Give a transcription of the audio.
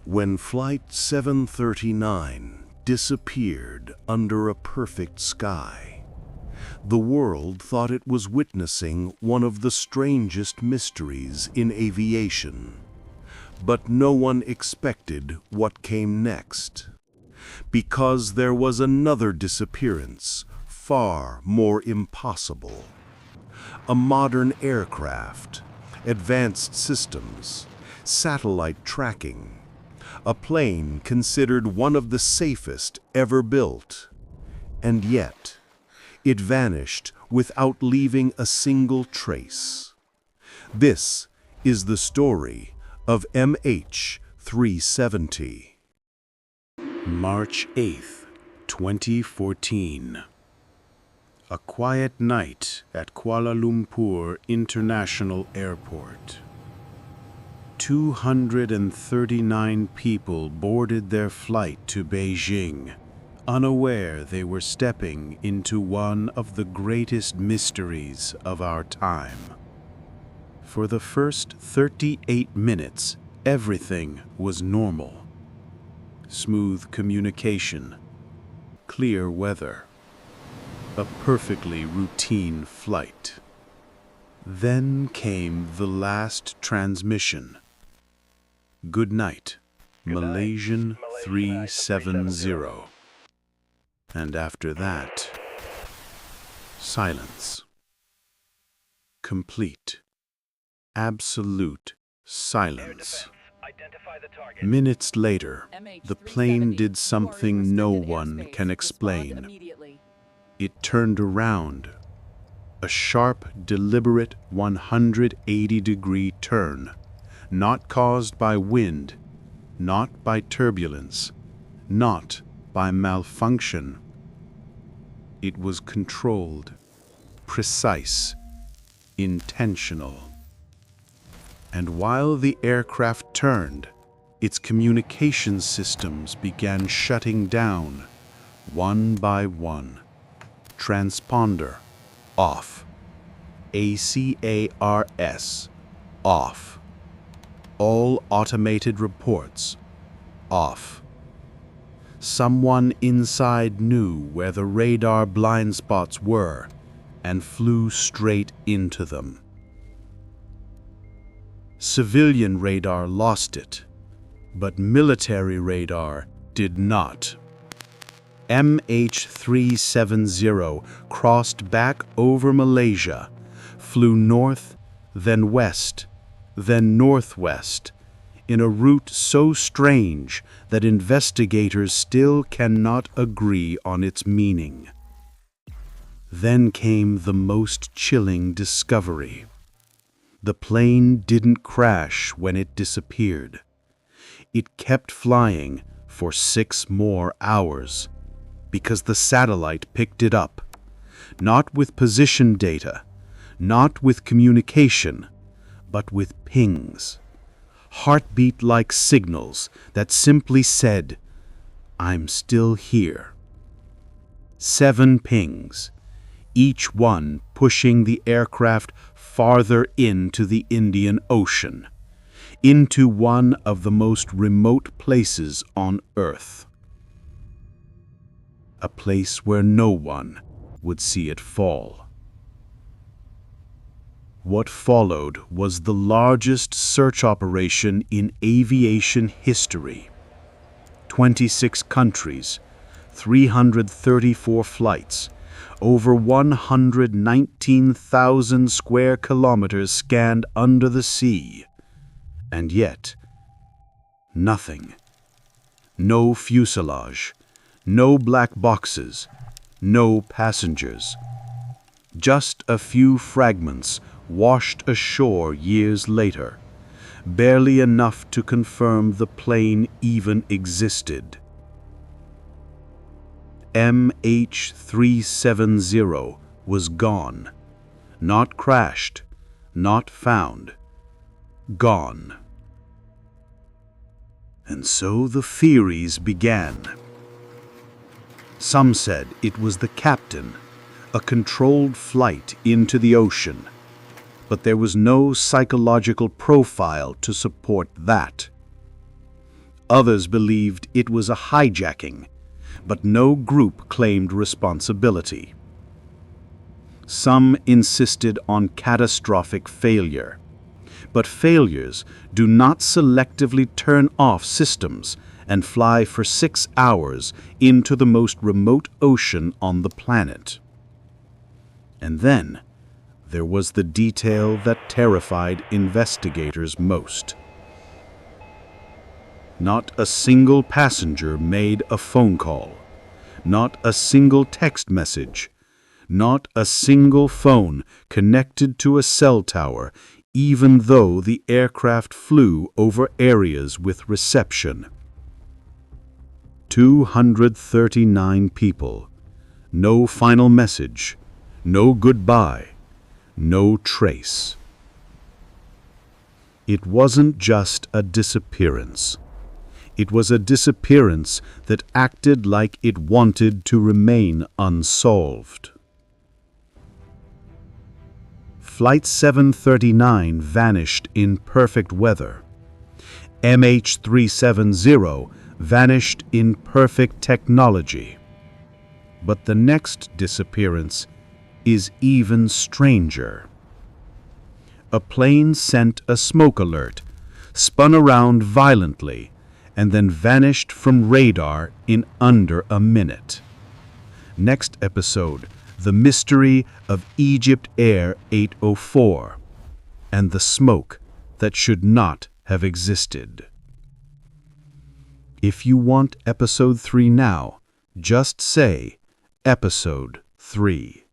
When Flight 739 disappeared under a perfect sky, the world thought it was witnessing one of the strangest mysteries in aviation. But no one expected what came next, because there was another disappearance far more impossible. A modern aircraft, advanced systems, satellite tracking, a plane considered one of the safest ever built. And yet, it vanished without leaving a single trace. This is the story of MH370. March 8th, 2014. A quiet night at Kuala Lumpur International Airport. 239 people boarded their flight to Beijing, unaware they were stepping into one of the greatest mysteries of our time. For the first 38 minutes, everything was normal. Smooth communication, clear weather, a perfectly routine flight. Then came the last transmission. Good night, Malaysian 370. And after that, silence. Complete, absolute silence. Minutes later, the plane did something no one can explain. It turned around. A sharp, deliberate 180-degree turn, not caused by wind, not by turbulence, not by malfunction. It was controlled, precise, intentional. And while the aircraft turned, its communication systems began shutting down, one by one. Transponder, off. ACARS, off. All automated reports, off. Someone inside knew where the radar blind spots were and flew straight into them. Civilian radar lost it, but military radar did not. MH370 crossed back over Malaysia, flew north, then west, then northwest, in a route so strange that investigators still cannot agree on its meaning. Then came the most chilling discovery. The plane didn't crash when it disappeared. It kept flying for 6 more hours, because the satellite picked it up, not with position data, not with communication, but with pings, heartbeat-like signals that simply said, "I'm still here." 7 pings, each one pushing the aircraft farther into the Indian Ocean, into one of the most remote places on Earth. A place where no one would see it fall. What followed was the largest search operation in aviation history. 26 countries, 334 flights, over 119,000 square kilometers scanned under the sea. And yet, nothing. No fuselage, no black boxes, no passengers. Just a few fragments washed ashore years later, barely enough to confirm the plane even existed. MH370 was gone, not crashed, not found, gone. And so the theories began. Some said it was the captain, a controlled flight into the ocean, but there was no psychological profile to support that. Others believed it was a hijacking, but no group claimed responsibility. Some insisted on catastrophic failure. But failures do not selectively turn off systems and fly for 6 hours into the most remote ocean on the planet. And then there was the detail that terrified investigators most. Not a single passenger made a phone call, not a single text message, not a single phone connected to a cell tower, even though the aircraft flew over areas with reception. 239 people. No final message, no goodbye, no trace. It wasn't just a disappearance. It was a disappearance that acted like it wanted to remain unsolved. Flight 739 vanished in perfect weather. MH370 vanished in perfect technology. But the next disappearance is even stranger. A plane sent a smoke alert, spun around violently, and then vanished from radar in under a minute. Next episode, the mystery of Egypt Air 804 and the smoke that should not have existed. If you want episode 3 now, just say episode 3.